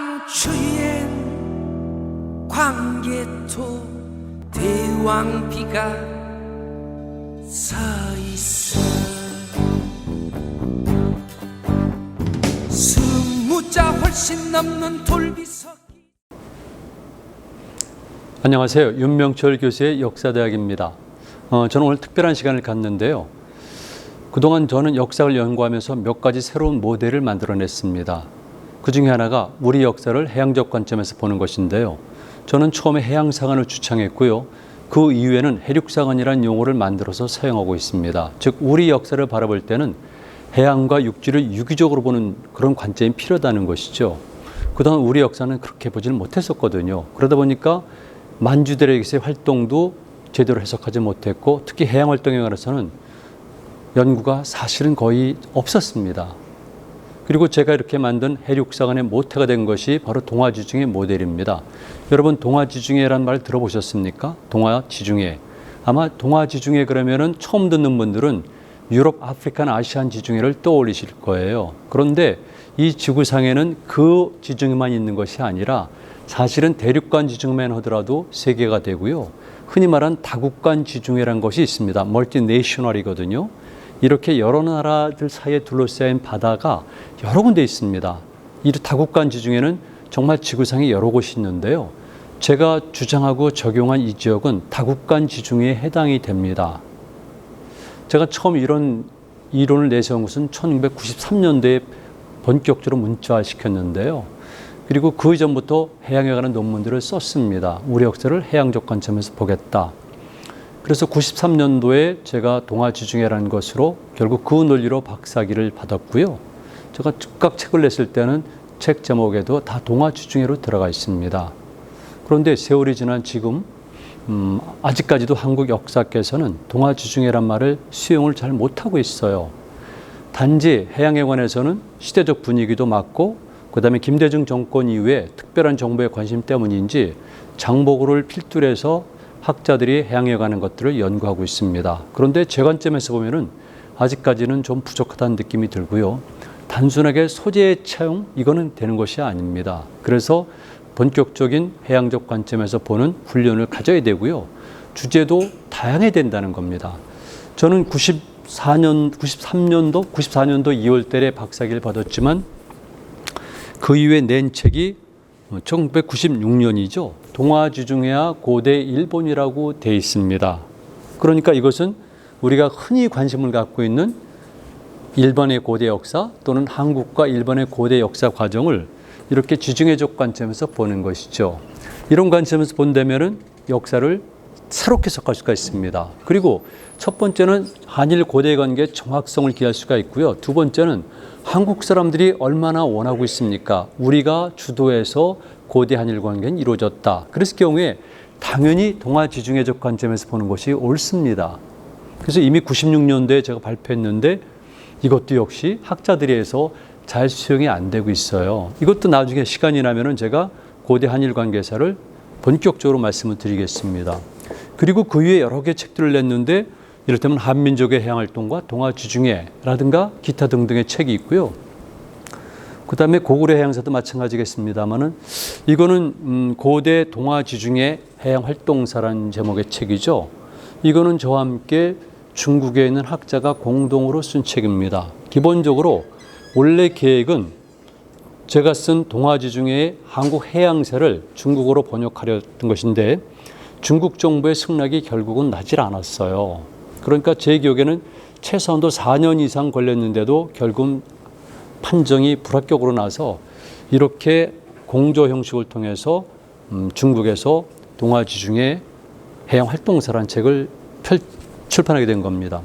만추엔 광개토 대왕비가 서있어 스무자 훨씬 넘는 돌비석이. 안녕하세요. 윤명철 교수의 역사대학입니다. 저는 오늘 특별한 시간을 갖는데요. 그동안 저는 역사를 연구하면서 몇 가지 새로운 모델을 만들어냈습니다. 그 중에 하나가 우리 역사를 해양적 관점에서 보는 것인데요. 저는 처음에 해양사관을 주창했고요. 그 이후에는 해륙사관이라는 용어를 만들어서 사용하고 있습니다. 즉 우리 역사를 바라볼 때는 해양과 육지를 유기적으로 보는 그런 관점이 필요하다는 것이죠. 그동안 우리 역사는 그렇게 보지는 못했었거든요. 그러다 보니까 만주대력에서의 활동도 제대로 해석하지 못했고 특히 해양 활동에 관해서는 연구가 사실은 거의 없었습니다. 그리고 제가 이렇게 만든 해륙사관의 모태가 된 것이 바로 동아지중해 모델입니다. 여러분 동아지중해라는 말 들어보셨습니까? 동아지중해. 아마 동아지중해 그러면은 처음 듣는 분들은 유럽, 아프리카, 아시안 지중해를 떠올리실 거예요. 그런데 이 지구상에는 그 지중해만 있는 것이 아니라 사실은 대륙간 지중해만 하더라도 세 개가 되고요. 흔히 말하는 다국간 지중해라는 것이 있습니다. 멀티내셔널이거든요. 이렇게 여러 나라들 사이에 둘러싸인 바다가 여러 군데 있습니다. 이 다국간 지중해는 정말 지구상에 여러 곳이 있는데요. 제가 주장하고 적용한 이 지역은 다국간 지중해에 해당이 됩니다. 제가 처음 이런 이론을 내세운 것은 1993년도에 본격적으로 문자화시켰는데요. 그리고 그 이전부터 해양에 관한 논문들을 썼습니다. 우리 역사를 해양적 관점에서 보겠다. 그래서 93년도에 제가 동아지중해라는 것으로 결국 그 논리로 박사학위를 받았고요. 제가 즉각 책을 냈을 때는 책 제목에도 다 동아지중해로 들어가 있습니다. 그런데 세월이 지난 지금 아직까지도 한국 역사께서는 동아지중해란 말을 수용을 잘 못하고 있어요. 단지 해양에 관해서는 시대적 분위기도 맞고 그다음에 김대중 정권 이후에 특별한 정부의 관심 때문인지 장보고를 필두로 해서 학자들이 해양에 관한 것들을 연구하고 있습니다. 그런데 제 관점에서 보면은 아직까지는 좀 부족하다는 느낌이 들고요. 단순하게 소재의 차용 이거는 되는 것이 아닙니다. 그래서 본격적인 해양적 관점에서 보는 훈련을 가져야 되고요. 주제도 다양해야 된다는 겁니다. 저는 94년도 2월 달에 박사학위를 받았지만 그 이후에 낸 책이 1996년이죠. 동아지중해와 고대 일본이라고 되어 있습니다. 그러니까 이것은 우리가 흔히 관심을 갖고 있는 일본의 고대 역사 또는 한국과 일본의 고대 역사 과정을 이렇게 지중해적 관점에서 보는 것이죠. 이런 관점에서 본다면은 역사를 새롭게 해석할 수가 있습니다. 그리고 첫 번째는 한일 고대 관계의 정확성을 기할 수가 있고요. 두 번째는 한국 사람들이 얼마나 원하고 있습니까? 우리가 주도해서 고대 한일 관계는 이루어졌다. 그랬을 경우에 당연히 동아지중해적 관점에서 보는 것이 옳습니다. 그래서 이미 96년도에 제가 발표했는데 이것도 역시 학자들에 의해서 잘 수용이 안 되고 있어요. 이것도 나중에 시간이 나면은 제가 고대 한일 관계사를 본격적으로 말씀을 드리겠습니다. 그리고 그 위에 여러 개의 책들을 냈는데 이를테면 한민족의 해양활동과 동아지중해라든가 기타 등등의 책이 있고요. 그 다음에 고구려 해양사도 마찬가지겠습니다만은 이거는 고대 동아지중해 해양활동사라는 제목의 책이죠. 이거는 저와 함께 중국에 있는 학자가 공동으로 쓴 책입니다. 기본적으로 원래 계획은 제가 쓴 동아지중해의 한국 해양사를 중국어로 번역하려던 것인데 중국 정부의 승낙이 결국은 나질 않았어요. 그러니까 제 기억에는 최소한도 4년 이상 걸렸는데도 결국 판정이 불합격으로 나서 이렇게 공조 형식을 통해서 중국에서 동아지중해 해양활동사라는 책을 출판하게 된 겁니다.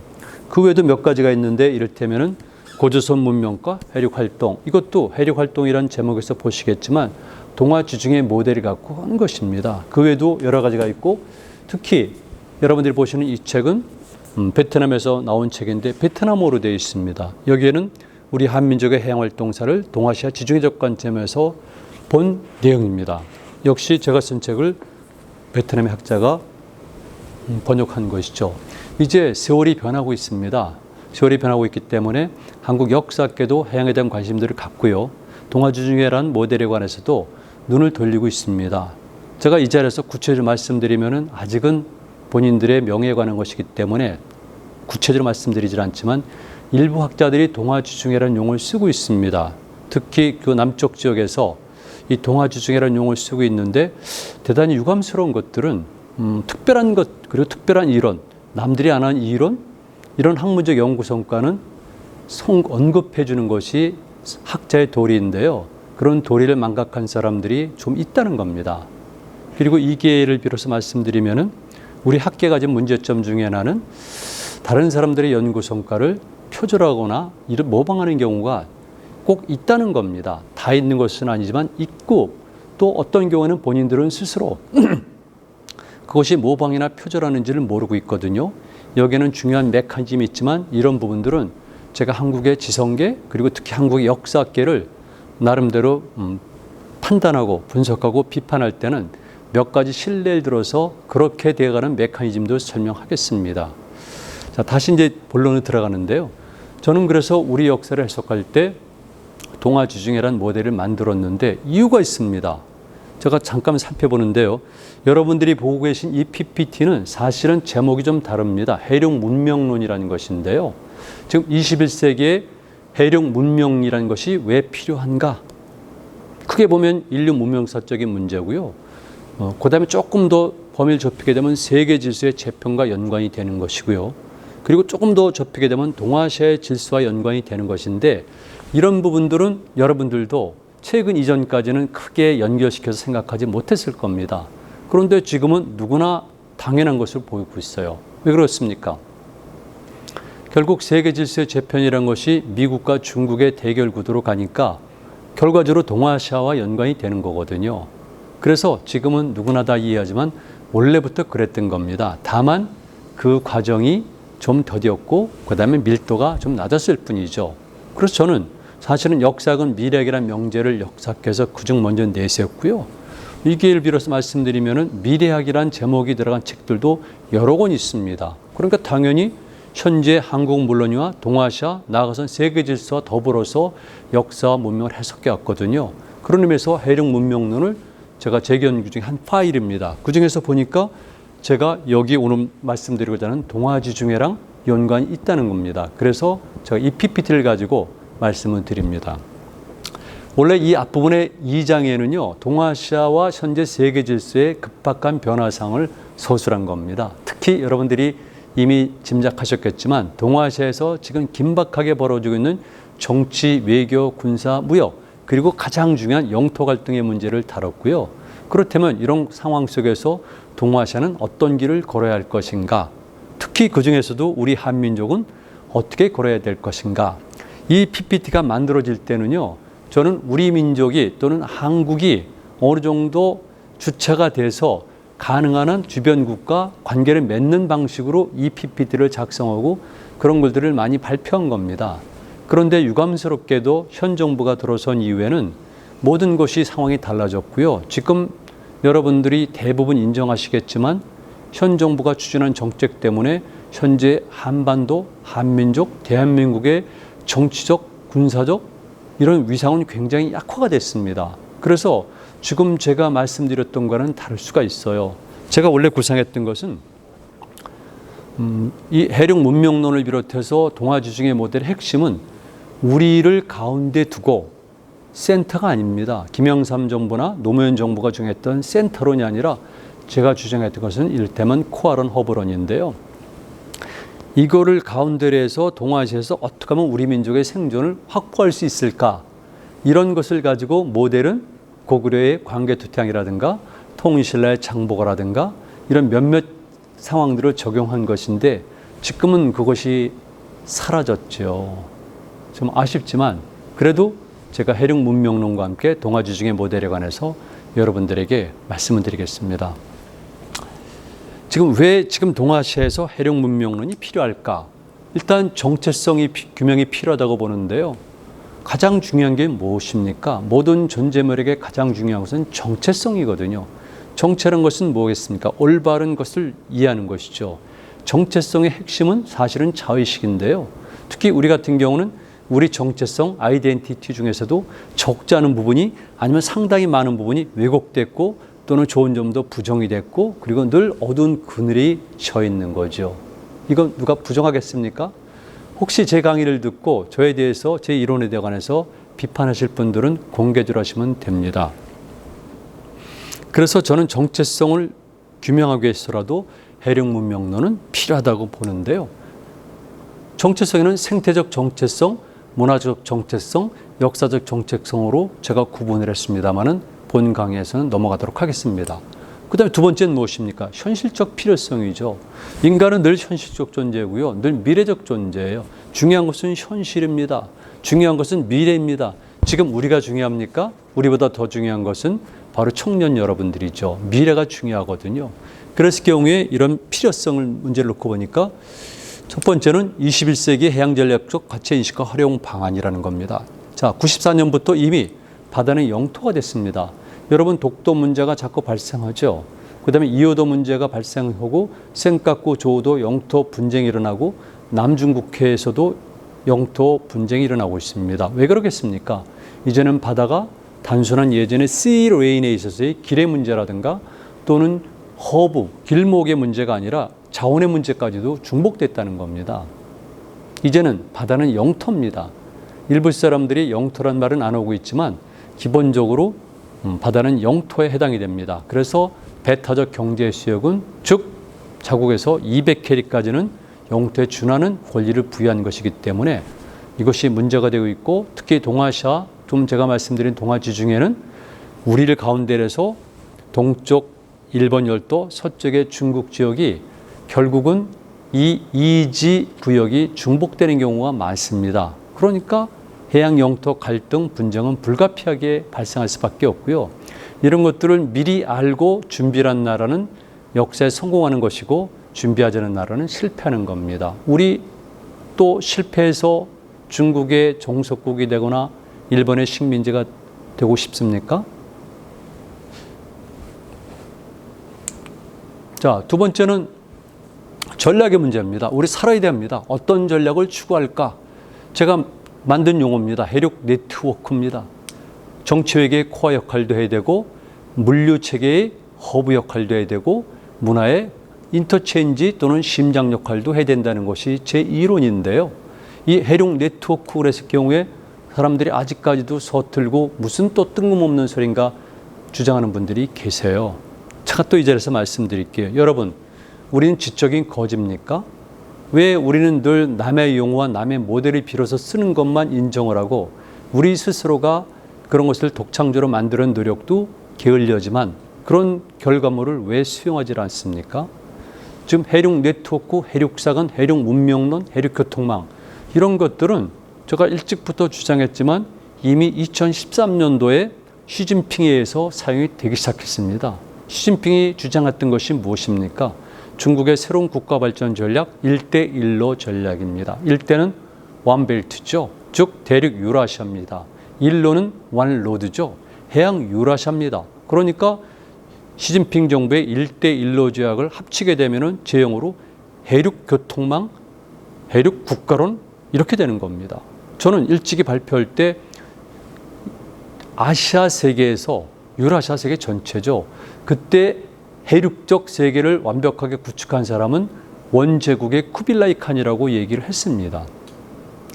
그 외에도 몇 가지가 있는데 이를테면은 고조선 문명과 해륙활동, 이것도 해륙활동이라는 제목에서 보시겠지만 동아지중해 모델을 갖고 한 것입니다. 그 외에도 여러 가지가 있고 특히 여러분들이 보시는 이 책은 베트남에서 나온 책인데 베트남어로 되어 있습니다. 여기에는 우리 한민족의 해양활동사를 동아시아 지중해적 관점에서 본 내용입니다. 역시 제가 쓴 책을 베트남의 학자가 번역한 것이죠. 이제 세월이 변하고 있습니다. 세월이 변하고 있기 때문에 한국 역사학계도 해양에 대한 관심들을 갖고요. 동아지중해라는 모델에 관해서도 눈을 돌리고 있습니다. 제가 이 자리에서 구체적으로 말씀드리면 아직은 본인들의 명예에 관한 것이기 때문에 구체적으로 말씀드리질 않지만 일부 학자들이 동아지중해라는 용어를 쓰고 있습니다. 특히 그 남쪽 지역에서 이 동아지중해라는 용어를 쓰고 있는데 대단히 유감스러운 것들은 특별한 것 그리고 특별한 이론, 남들이 안 한 이론, 이런 학문적 연구 성과는 언급해 주는 것이 학자의 도리인데요. 그런 도리를 망각한 사람들이 좀 있다는 겁니다. 그리고 이 기회를 빌어서 말씀드리면은 우리 학계가 가진 문제점 중에 하나는 다른 사람들의 연구 성과를 표절하거나 모방하는 경우가 꼭 있다는 겁니다. 다 있는 것은 아니지만 있고 또 어떤 경우에는 본인들은 스스로 그것이 모방이나 표절하는지를 모르고 있거든요. 여기에는 중요한 메커니즘이 있지만 이런 부분들은 제가 한국의 지성계 그리고 특히 한국의 역사학계를 나름대로 판단하고 분석하고 비판할 때는 몇 가지 신뢰를 들어서 그렇게 되어가는 메커니즘도 설명하겠습니다. 자, 다시 이제 본론으로 들어가는데요. 저는 그래서 우리 역사를 해석할 때 동아지중해라는 모델을 만들었는데 이유가 있습니다. 제가 잠깐 살펴보는데요. 여러분들이 보고 계신 이 PPT는 사실은 제목이 좀 다릅니다. 해룡 문명론이라는 것인데요. 지금 21세기에 해룡 문명이라는 것이 왜 필요한가? 크게 보면 인류 문명사적인 문제고요. 그 다음에 조금 더 범위를 좁히게 되면 세계 질서의 재편과 연관이 되는 것이고요. 그리고 조금 더 좁히게 되면 동아시아의 질서와 연관이 되는 것인데 이런 부분들은 여러분들도 최근 이전까지는 크게 연결시켜서 생각하지 못했을 겁니다. 그런데 지금은 누구나 당연한 것을 보이고 있어요. 왜 그렇습니까? 결국 세계 질서의 재편이라는 것이 미국과 중국의 대결 구도로 가니까 결과적으로 동아시아와 연관이 되는 거거든요. 그래서 지금은 누구나 다 이해하지만 원래부터 그랬던 겁니다. 다만 그 과정이 좀 더디었고 그다음에 밀도가 좀 낮았을 뿐이죠. 그래서 저는 사실은 역사학은 미래학이라는 명제를 역사학에서 그중 먼저 내세웠고요. 이 기회를 빌어서 말씀드리면 미래학이라는 제목이 들어간 책들도 여러 권 있습니다. 그러니까 당연히 현재 한국 물론이와 동아시아 나아가선 세계 질서와 더불어서 역사와 문명을 해석해 왔거든요. 그런 의미에서 해룡 문명론을 제가 제 연구 중에 한 파일입니다. 그 중에서 보니까 제가 여기 오늘 말씀드리고자 하는 동아지중해랑 연관이 있다는 겁니다. 그래서 제가 이 PPT를 가지고 말씀을 드립니다. 원래 이 앞부분의 2장에는요. 동아시아와 현재 세계 질서의 급박한 변화상을 서술한 겁니다. 특히 여러분들이 이미 짐작하셨겠지만 동아시아에서 지금 긴박하게 벌어지고 있는 정치, 외교, 군사, 무역 그리고 가장 중요한 영토 갈등의 문제를 다뤘고요. 그렇다면 이런 상황 속에서 동아시아는 어떤 길을 걸어야 할 것인가? 특히 그중에서도 우리 한민족은 어떻게 걸어야 될 것인가? 이 PPT가 만들어질 때는요. 저는 우리 민족이 또는 한국이 어느 정도 주체가 돼서 가능한 한 주변국과 관계를 맺는 방식으로 이 PPT를 작성하고 그런 글들을 많이 발표한 겁니다. 그런데 유감스럽게도 현 정부가 들어선 이후에는 모든 것이 상황이 달라졌고요. 지금 여러분들이 대부분 인정하시겠지만 현 정부가 추진한 정책 때문에 현재 한반도, 한민족, 대한민국의 정치적, 군사적 이런 위상은 굉장히 약화가 됐습니다. 그래서 지금 제가 말씀드렸던 거는 다를 수가 있어요. 제가 원래 구상했던 것은 이 해룡 문명론을 비롯해서 동아지중해 모델의 핵심은 우리를 가운데 두고 센터가 아닙니다. 김영삼 정부나 노무현 정부가 정했던 센터론이 아니라 제가 주장했던 것은 이를테면 코아론 허브론인데요. 이거를 가운데로 해서 동아시아에서 어떻게 하면 우리 민족의 생존을 확보할 수 있을까? 이런 것을 가지고 모델은 고구려의 광개토태왕이라든가 통신라의 장보고라든가 이런 몇몇 상황들을 적용한 것인데 지금은 그것이 사라졌죠. 좀 아쉽지만 그래도 제가 해룡 문명론과 함께 동아지중해 모델에 관해서 여러분들에게 말씀을 드리겠습니다. 왜 동아시아에서 해룡 문명론이 필요할까? 일단 정체성이 규명이 필요하다고 보는데요. 가장 중요한 게 무엇입니까? 모든 존재물에게 가장 중요한 것은 정체성이거든요. 정체란 것은 뭐겠습니까? 올바른 것을 이해하는 것이죠. 정체성의 핵심은 사실은 자의식인데요. 특히 우리 같은 경우는 우리 정체성, 아이덴티티 중에서도 적지 않은 부분이 아니면 상당히 많은 부분이 왜곡됐고 또는 좋은 점도 부정이 됐고 그리고 늘 어두운 그늘이 져 있는 거죠. 이건 누가 부정하겠습니까? 혹시 제 강의를 듣고 저에 대해서 제 이론에 관해서 비판하실 분들은 공개적으로 하시면 됩니다. 그래서 저는 정체성을 규명하기 위해서라도 해력 문명론은 필요하다고 보는데요. 정체성에는 생태적 정체성, 문화적 정체성, 역사적 정체성으로 제가 구분을 했습니다마는 본 강의에서는 넘어가도록 하겠습니다. 그 다음에 두 번째는 무엇입니까? 현실적 필요성이죠. 인간은 늘 현실적 존재고요. 늘 미래적 존재예요. 중요한 것은 현실입니다. 중요한 것은 미래입니다. 지금 우리가 중요합니까? 우리보다 더 중요한 것은 바로 청년 여러분들이죠. 미래가 중요하거든요. 그랬을 경우에 이런 필요성을 문제를 놓고 보니까 첫 번째는 21세기 해양전략적 가치인식과 활용 방안이라는 겁니다. 자, 94년부터 이미 바다는 영토가 됐습니다. 여러분 독도 문제가 자꾸 발생하죠. 그 다음에 이호도 문제가 발생하고 센카쿠 조호도 영토 분쟁이 일어나고 남중국해에서도 영토 분쟁이 일어나고 있습니다. 왜 그러겠습니까? 이제는 바다가 단순한 예전의 sea lane에 있어서의 길의 문제라든가 또는 허브, 길목의 문제가 아니라 자원의 문제까지도 중복됐다는 겁니다. 이제는 바다는 영토입니다. 일부 사람들이 영토란 말은 안 하고 있지만 기본적으로 바다는 영토에 해당이 됩니다. 그래서 배타적 경제 수역은 즉 자국에서 200캐리까지는 영토에 준하는 권리를 부여한 것이기 때문에 이것이 문제가 되고 있고 특히 동아시아, 좀 제가 말씀드린 동아지 중에는 우리를 가운데 해서 동쪽 일본 열도, 서쪽의 중국 지역이 결국은 이 이지 구역이 중복되는 경우가 많습니다. 그러니까 해양 영토 갈등, 분쟁은 불가피하게 발생할 수밖에 없고요. 이런 것들을 미리 알고 준비한 나라는 역사에 성공하는 것이고 준비하지 않은 나라는 실패하는 겁니다. 우리 또 실패해서 중국의 종속국이 되거나 일본의 식민지가 되고 싶습니까? 자, 두 번째는 전략의 문제입니다. 우리 살아야 됩니다. 어떤 전략을 추구할까? 제가 만든 용어입니다. 해력 네트워크입니다. 정치회계의 코어 역할도 해야 되고 물류체계의 허브 역할도 해야 되고 문화의 인터체인지 또는 심장 역할도 해야 된다는 것이 제 이론인데요. 이 해력 네트워크 그랬을 경우에 사람들이 아직까지도 서툴고 무슨 또 뜬금없는 소린가 주장하는 분들이 계세요. 제가 또 이 자리에서 말씀드릴게요. 여러분, 우리는 지적인 거짓입니까? 왜 우리는 늘 남의 용어와 남의 모델을 빌어서 쓰는 것만 인정을 하고 우리 스스로가 그런 것을 독창적으로 만드는 노력도 게을려지만 그런 결과물을 왜 수용하지 않습니까? 지금 해력 네트워크, 해력사관, 해력 문명론, 해력 교통망 이런 것들은 제가 일찍부터 주장했지만 이미 2013년도에 시진핑에 의해서 사용이 되기 시작했습니다. 시진핑이 주장했던 것이 무엇입니까? 중국의 새로운 국가 발전 전략 1대1로 전략입니다. 1대는 원벨트죠. 즉 대륙 유라시아입니다. 1로는 원로드죠. 해양 유라시아입니다. 그러니까 시진핑 정부의 1대1로 조약을 합치게 되면은 제형으로 해륙 교통망, 해륙 국가론 이렇게 되는 겁니다. 저는 일찍이 발표할 때 아시아 세계에서 유라시아 세계 전체죠. 그때 해륙적 세계를 완벽하게 구축한 사람은 원제국의 쿠빌라이 칸이라고 얘기를 했습니다.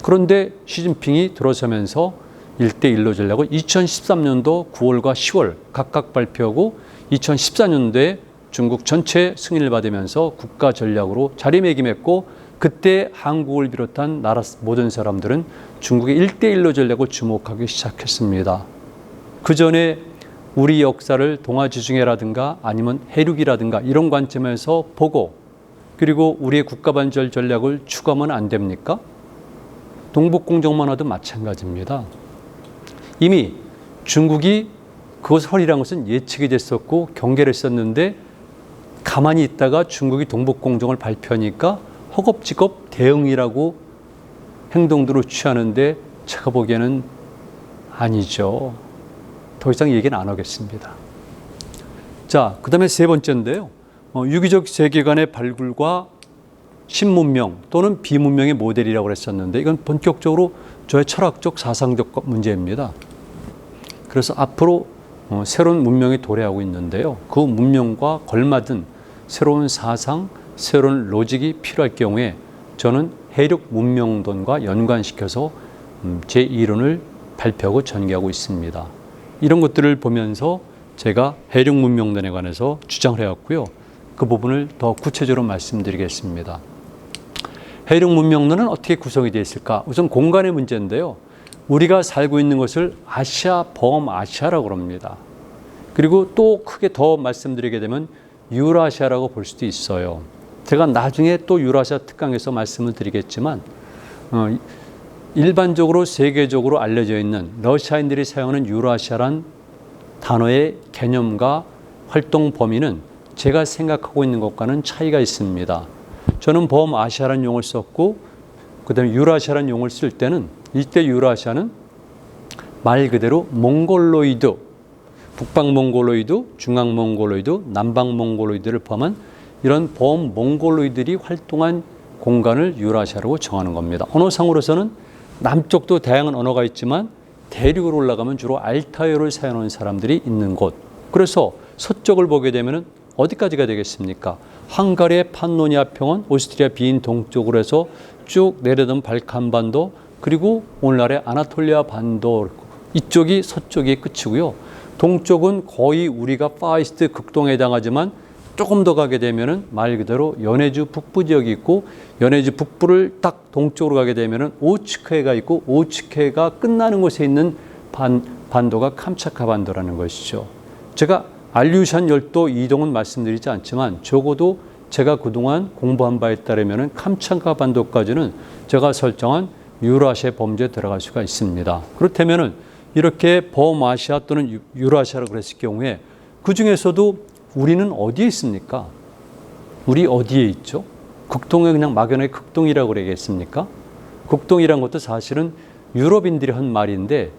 그런데 시진핑이 들어서면서 1대1로 전략을 2013년도 9월과 10월 각각 발표하고 2014년도에 중국 전체 승인을 받으면서 국가 전략으로 자리매김했고 그때 한국을 비롯한 나라 모든 사람들은 중국의 1대1로 전략을 주목하기 시작했습니다. 그 전에 우리 역사를 동아지중해라든가 아니면 해륙이라든가 이런 관점에서 보고 그리고 우리의 국가반절 전략을 추구하면 안 됩니까? 동북공정만 하도 마찬가지입니다. 이미 중국이 그것을 허리란 것은 예측이 됐었고 경계를 했었는데 가만히 있다가 중국이 동북공정을 발표하니까 허겁지겁 대응이라고 행동들을 취하는데 제가 보기에는 아니죠. 더 이상 얘기는 안 하겠습니다. 자, 그 다음에 세 번째인데요. 유기적 세계관의 발굴과 신문명 또는 비문명의 모델이라고 했었는데 이건 본격적으로 저의 철학적 사상적 문제입니다. 그래서 앞으로 새로운 문명이 도래하고 있는데요. 그 문명과 걸맞은 새로운 사상, 새로운 로직이 필요할 경우에 저는 해륙 문명론과 연관시켜서 제 이론을 발표하고 전개하고 있습니다. 이런 것들을 보면서 제가 해륙 문명론에 관해서 주장을 해왔고요. 그 부분을 더 구체적으로 말씀드리겠습니다. 해륙 문명론은 어떻게 구성이 되어 있을까? 우선 공간의 문제인데요. 우리가 살고 있는 것을 아시아, 범아시아라고 합니다. 그리고 또 크게 더 말씀드리게 되면 유라시아라고 볼 수도 있어요. 제가 나중에 또 유라시아 특강에서 말씀을 드리겠지만 일반적으로 세계적으로 알려져 있는 러시아인들이 사용하는 유라시아란 단어의 개념과 활동 범위는 제가 생각하고 있는 것과는 차이가 있습니다. 저는 범아시아라는 용어를 썼고 그다음에 유라시아라는 용어를 쓸 때는 이때 유라시아는 말 그대로 몽골로이드, 북방몽골로이드, 중앙몽골로이드, 남방몽골로이드를 포함한 이런 범몽골로이드들이 활동한 공간을 유라시아라고 정하는 겁니다. 언어상으로서는 남쪽도 다양한 언어가 있지만 대륙으로 올라가면 주로 알타이어를 사용하는 사람들이 있는 곳. 그래서 서쪽을 보게 되면 어디까지가 되겠습니까? 헝가리의 판노니아 평원, 오스트리아 비인 동쪽으로 해서 쭉 내려던 발칸반도, 그리고 오늘날의 아나톨리아 반도, 이쪽이 서쪽의 끝이고요. 동쪽은 거의 우리가 파이스트 극동에 해당하지만 조금 더 가게 되면은 말 그대로 연해주 북부 지역이 있고, 연해주 북부를 딱 동쪽으로 가게 되면은 오츠크해가 있고, 오츠크해가 끝나는 곳에 있는 반도가 캄차카 반도라는 것이죠. 제가 알류샨 열도 이동은 말씀드리지 않지만 적어도 제가 그동안 공부한 바에 따르면은 캄차카 반도까지는 제가 설정한 유라시아 범주에 들어갈 수가 있습니다. 그렇다면은 이렇게 범아시아 또는 유라시아라고 그랬을 경우에 그 중에서도 우리는 어디에 있습니까? 우리 어디에 있죠? 극동에 그냥 막연하게 극동이라고 그러겠습니까? 극동이란 것도 사실은 유럽인들이 한 말인데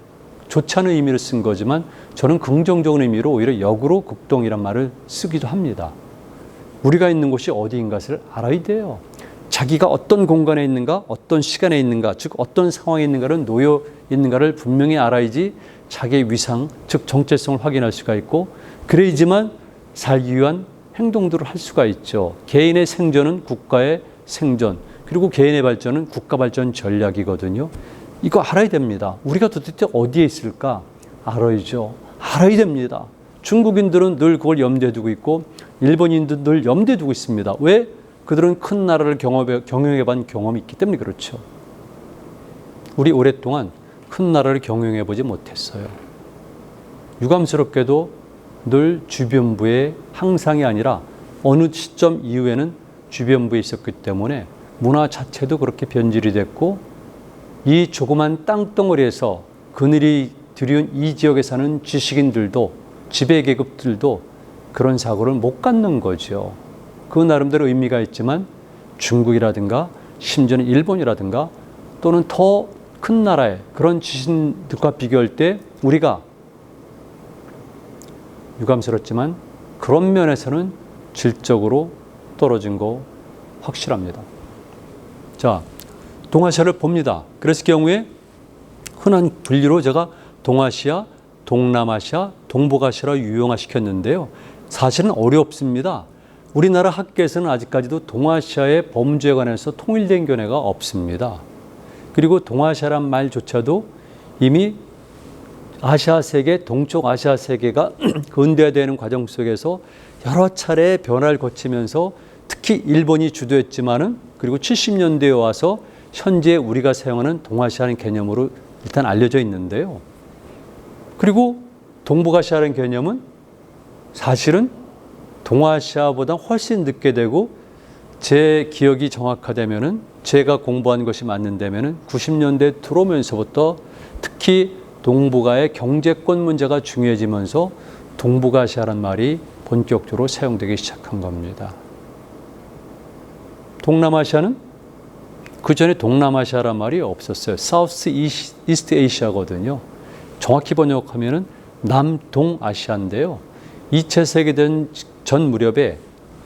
좋지 않은 의미를 쓴 거지만 저는 긍정적인 의미로 오히려 역으로 극동이란 말을 쓰기도 합니다. 우리가 있는 곳이 어디인가를 알아야 돼요. 자기가 어떤 공간에 있는가, 어떤 시간에 있는가, 즉 어떤 상황에 있는가를 놓여 있는가를 분명히 알아야지 자기의 위상, 즉 정체성을 확인할 수가 있고, 그래야지만 살기 위한 행동들을 할 수가 있죠. 개인의 생존은 국가의 생존, 그리고 개인의 발전은 국가 발전 전략이거든요. 이거 알아야 됩니다. 우리가 도대체 어디에 있을까? 알아야죠. 알아야 됩니다. 중국인들은 늘 그걸 염두에 두고 있고 일본인도 늘 염두에 두고 있습니다. 왜? 그들은 큰 나라를 경영해본 경험이 있기 때문에 그렇죠. 우리 오랫동안 큰 나라를 경영해보지 못했어요. 유감스럽게도 늘 주변부의 항상이 아니라 어느 시점 이후에는 주변부에 있었기 때문에 문화 자체도 그렇게 변질이 됐고, 이 조그만 땅덩어리에서 그늘이 들여온 이 지역에 사는 지식인들도, 지배계급들도 그런 사고를 못 갖는 거죠. 그 나름대로 의미가 있지만 중국이라든가 심지어는 일본이라든가 또는 더 큰 나라의 그런 지식인들과 비교할 때 우리가 유감스럽지만 그런 면에서는 질적으로 떨어진 거 확실합니다. 자, 동아시아를 봅니다. 그랬을 경우에 흔한 분류로 제가 동아시아, 동남아시아, 동북아시아로 유형화시켰는데요. 사실은 어렵습니다. 우리나라 학계에서는 아직까지도 동아시아의 범주에 관해서 통일된 견해가 없습니다. 그리고 동아시아란 말조차도 이미 아시아 세계, 동쪽 아시아 세계가 근대화되는 과정 속에서 여러 차례 변화를 거치면서 특히 일본이 주도했지만은 그리고 70년대에 와서 현재 우리가 사용하는 동아시아라는 개념으로 일단 알려져 있는데요. 그리고 동북아시아라는 개념은 사실은 동아시아보다 훨씬 늦게 되고, 제 기억이 정확하다면은 제가 공부한 것이 맞는다면은 90년대 들어오면서부터 특히 동북아의 경제권 문제가 중요해지면서 동북아시아란 말이 본격적으로 사용되기 시작한 겁니다. 동남아시아는 그 전에 동남아시아란 말이 없었어요. 사우스 이스트 에이시아거든요. 정확히 번역하면은 남동아시아인데요. 2차 세계대전 전 무렵에,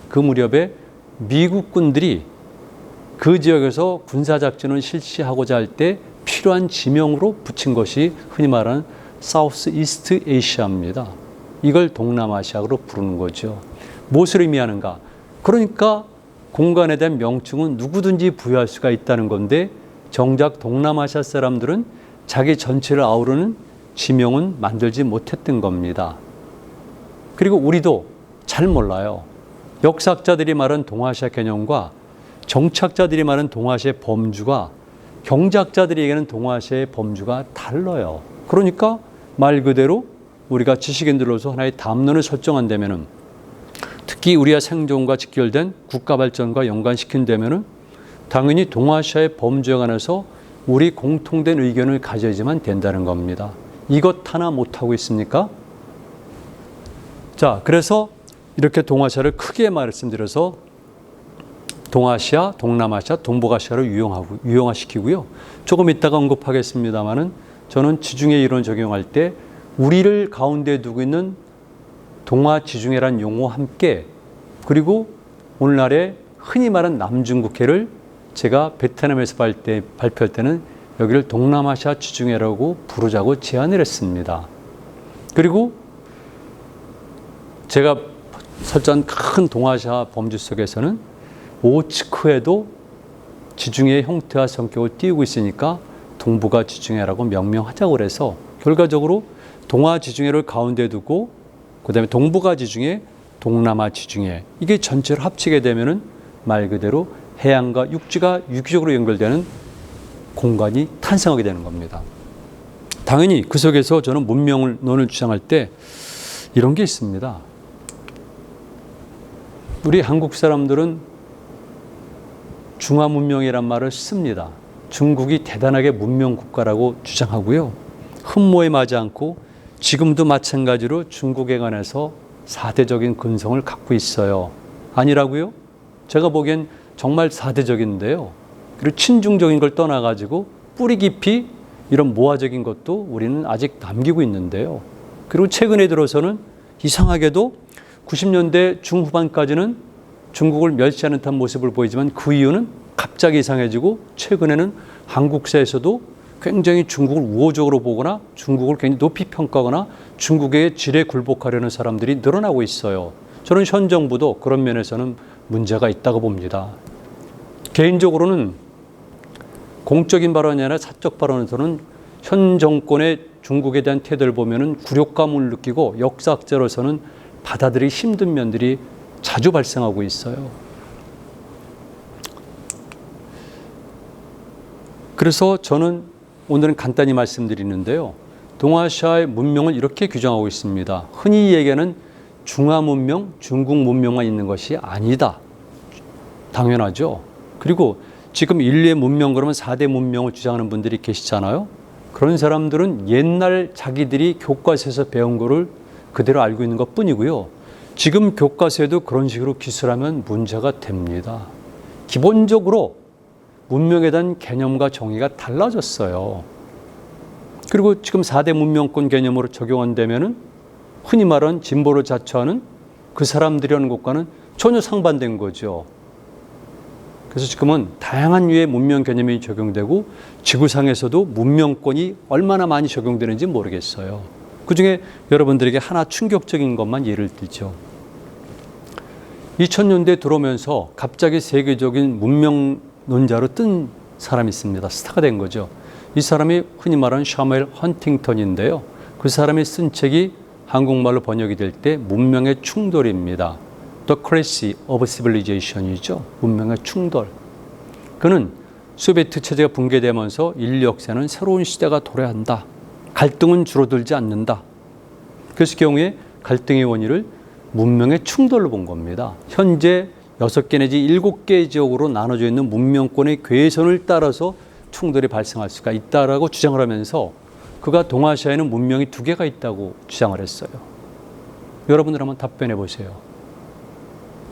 그 무렵에 미국군들이 그 지역에서 군사작전을 실시하고자 할 때 필요한 지명으로 붙인 것이 흔히 말하는 사우스 이스트 에이시아입니다. 이걸 동남아시아로 부르는 거죠. 무엇을 의미하는가? 그러니까 공간에 대한 명칭은 누구든지 부여할 수가 있다는 건데 정작 동남아시아 사람들은 자기 전체를 아우르는 지명은 만들지 못했던 겁니다. 그리고 우리도 잘 몰라요. 역사학자들이 말한 동아시아 개념과 정치학자들이 말하는 동아시아의 범주가 경제학자들이 얘기하는 동아시아의 범주가 달라요. 그러니까 말 그대로 우리가 지식인들로서 하나의 담론을 설정한다면은 특히 우리의 생존과 직결된 국가 발전과 연관시킨다면은 당연히 동아시아의 범주에 관해서 우리 공통된 의견을 가져야지만 된다는 겁니다. 이것 하나 못하고 있습니까? 자, 그래서 이렇게 동아시아를 크게 말씀드려서 동아시아, 동남아시아, 동북아시아로 유형화시키고요. 조금 이따가 언급하겠습니다만은 저는 지중해 이론 적용할 때 우리를 가운데 두고 있는 동아지중해란 용어와 함께 그리고 오늘날의 흔히 말하는 남중국해를 제가 베트남에서 발표할 때는 여기를 동남아시아 지중해라고 부르자고 제안을 했습니다. 그리고 제가 설정한 큰 동아시아 범주 속에서는 오츠크에도 지중해의 형태와 성격을 띄우고 있으니까 동북아 지중해라고 명명하자고 그래서 결과적으로 동아 지중해를 가운데 두고 그다음에 동북아 지중해, 동남아 지중해 이게 전체를 합치게 되면은 말 그대로 해양과 육지가 유기적으로 연결되는 공간이 탄생하게 되는 겁니다. 당연히 그 속에서 저는 문명론을 주장할 때 이런 게 있습니다. 우리 한국 사람들은 중화문명이란 말을 씁니다. 중국이 대단하게 문명 국가라고 주장하고요. 흠모에 맞지 않고 지금도 마찬가지로 중국에 관해서 사대적인 근성을 갖고 있어요. 아니라고요? 제가 보기엔 정말 사대적인데요. 그리고 친중적인 걸 떠나가지고 뿌리 깊이 이런 모화적인 것도 우리는 아직 남기고 있는데요. 그리고 최근에 들어서는 이상하게도 90년대 중후반까지는 중국을 멸시하는 듯한 모습을 보이지만 그 이유는 갑자기 이상해지고 최근에는 한국사에서도 굉장히 중국을 우호적으로 보거나 중국을 굉장히 높이 평가하거나 중국의 질에 굴복하려는 사람들이 늘어나고 있어요. 저는 현 정부도 그런 면에서는 문제가 있다고 봅니다. 개인적으로는 공적인 발언이 아니라 사적 발언에서는 현 정권의 중국에 대한 태도를 보면은 굴욕감을 느끼고 역사학자로서는 받아들이기 힘든 면들이 자주 발생하고 있어요. 그래서 저는 오늘은 간단히 말씀드리는데요. 동아시아의 문명을 이렇게 규정하고 있습니다. 흔히 얘기하는 중화문명, 중국문명만 있는 것이 아니다. 당연하죠. 그리고 지금 인류의 문명 그러면 4대 문명을 주장하는 분들이 계시잖아요. 그런 사람들은 옛날 자기들이 교과서에서 배운 거를 그대로 알고 있는 것 뿐이고요. 지금 교과서에도 그런 식으로 기술하면 문제가 됩니다. 기본적으로 문명에 대한 개념과 정의가 달라졌어요. 그리고 지금 4대 문명권 개념으로 적용한다면은 흔히 말하는 진보를 자처하는 그 사람들이 하는 것과는 전혀 상반된 거죠. 그래서 지금은 다양한 류의 문명 개념이 적용되고 지구상에서도 문명권이 얼마나 많이 적용되는지 모르겠어요. 그중에 여러분들에게 하나 충격적인 것만 예를 들죠. 2000년대에 들어오면서 갑자기 세계적인 문명론자로 뜬 사람이 있습니다. 스타가 된 거죠. 이 사람이 흔히 말하는 샤무엘 헌팅턴인데요. 그 사람이 쓴 책이 한국말로 번역이 될 때 문명의 충돌입니다. The Crisis of Civilization이죠. 문명의 충돌. 그는 소비에트 체제가 붕괴되면서 인류 역사는 새로운 시대가 도래야 한다. 갈등은 줄어들지 않는다. 그래서 경우에 갈등의 원인을 문명의 충돌로 본 겁니다. 현재 6개 내지 7개 지역으로 나눠져 있는 문명권의 괴선을 따라서 충돌이 발생할 수가 있다라고 주장을 하면서 그가 동아시아에는 문명이 2개가 있다고 주장을 했어요. 여러분들 한번 답변해 보세요.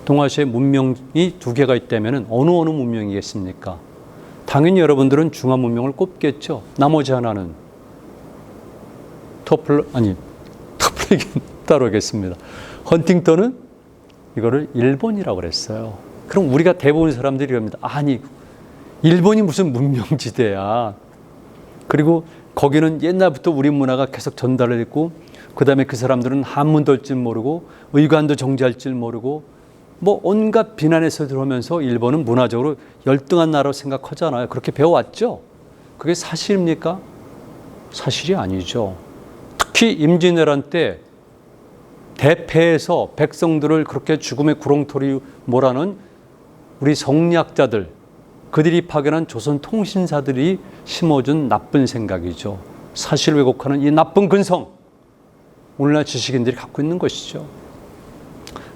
동아시아에 문명이 2개가 있다면 어느 문명이겠습니까? 당연히 여러분들은 중화 문명을 꼽겠죠. 나머지 하나는 터플레이긴 따로 하겠습니다. 헌팅턴은 이거를 일본이라고 그랬어요. 그럼 우리가 대부분 사람들이 그럽니다. 아니, 일본이 무슨 문명지대야. 그리고 거기는 옛날부터 우리 문화가 계속 전달을 했고 그다음에 그 사람들은 한문도 할 줄 모르고 의관도 정제할 줄 모르고 뭐 온갖 비난에서 들어오면서 일본은 문화적으로 열등한 나라로 생각하잖아요. 그렇게 배워왔죠. 그게 사실입니까? 사실이 아니죠. 특히 임진왜란 때 대패해서 백성들을 그렇게 죽음의 구렁텅이 몰아넣은 우리 성리학자들, 그들이 파견한 조선 통신사들이 심어준 나쁜 생각이죠. 사실 왜곡하는 이 나쁜 근성, 오늘날 지식인들이 갖고 있는 것이죠.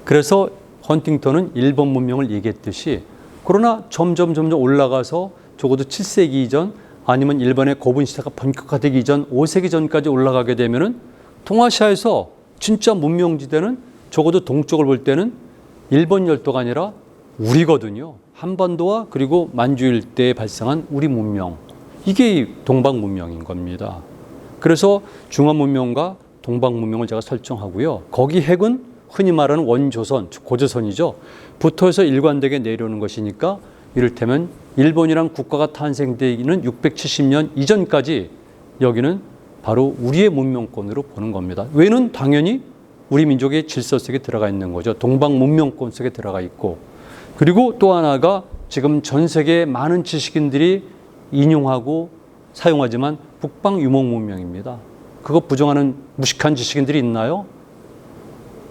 그래서 헌팅턴은 일본 문명을 얘기했듯이 그러나 점점 올라가서 적어도 7세기 이전 아니면 일본의 고분 시대가 본격화되기 이전 5세기 전까지 올라가게 되면은 동아시아에서 진짜 문명지대는 적어도 동쪽을 볼 때는 일본 열도가 아니라 우리거든요. 한반도와 그리고 만주 일대에 발생한 우리 문명. 이게 동방 문명인 겁니다. 그래서 중화 문명과 동방 문명을 제가 설정하고요. 거기 핵은 흔히 말하는 원조선, 고조선이죠. 붙어서 일관되게 내려오는 것이니까 이를테면 일본이란 국가가 탄생되기는 670년 이전까지 여기는 바로 우리의 문명권으로 보는 겁니다. 왜는 당연히 우리 민족의 질서 속에 들어가 있는 거죠. 동방 문명권 속에 들어가 있고 그리고 또 하나가 지금 전 세계의 많은 지식인들이 인용하고 사용하지만 북방 유목 문명입니다. 그거 부정하는 무식한 지식인들이 있나요?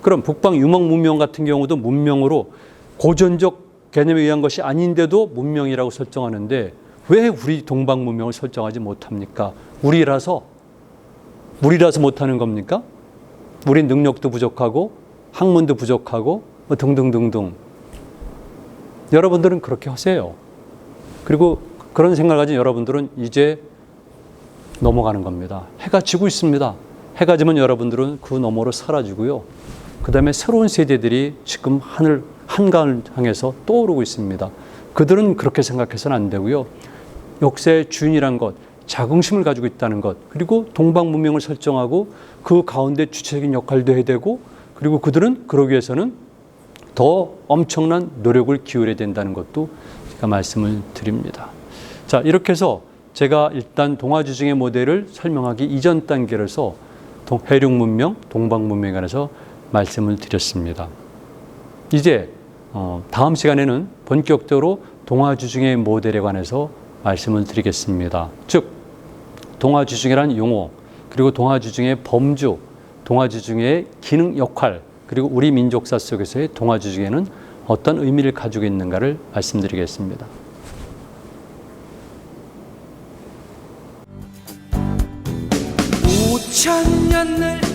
그럼 북방 유목 문명 같은 경우도 문명으로 고전적 개념에 의한 것이 아닌데도 문명이라고 설정하는데 왜 우리 동방 문명을 설정하지 못합니까? 우리라서 못하는 겁니까? 우리 능력도 부족하고 학문도 부족하고 뭐 등등등등. 여러분들은 그렇게 하세요. 그리고 그런 생각을 가진 여러분들은 이제 넘어가는 겁니다. 해가 지고 있습니다. 해가 지면 여러분들은 그 너머로 사라지고요. 그 다음에 새로운 세대들이 지금 한가을 향해서 떠오르고 있습니다. 그들은 그렇게 생각해서는 안 되고요. 역사의 주인이란 것, 자긍심을 가지고 있다는 것, 그리고 동방 문명을 설정하고 그 가운데 주체적인 역할도 해야 되고, 그리고 그들은 그러기 위해서는 더 엄청난 노력을 기울여야 된다는 것도 제가 말씀을 드립니다. 자, 이렇게 해서 제가 일단 동아지중해 모델을 설명하기 이전 단계로서 해륙 문명, 동방 문명에 관해서 말씀을 드렸습니다. 이제 다음 시간에는 본격적으로 동아지중해 모델에 관해서 말씀을 드리겠습니다. 즉 동아지중해란 용어, 그리고 동아지중해의 범주, 동아지중해의 기능 역할, 그리고 우리 민족사 속에서의 동아지중해는 어떤 의미를 가지고 있는가를 말씀드리겠습니다. 5000년을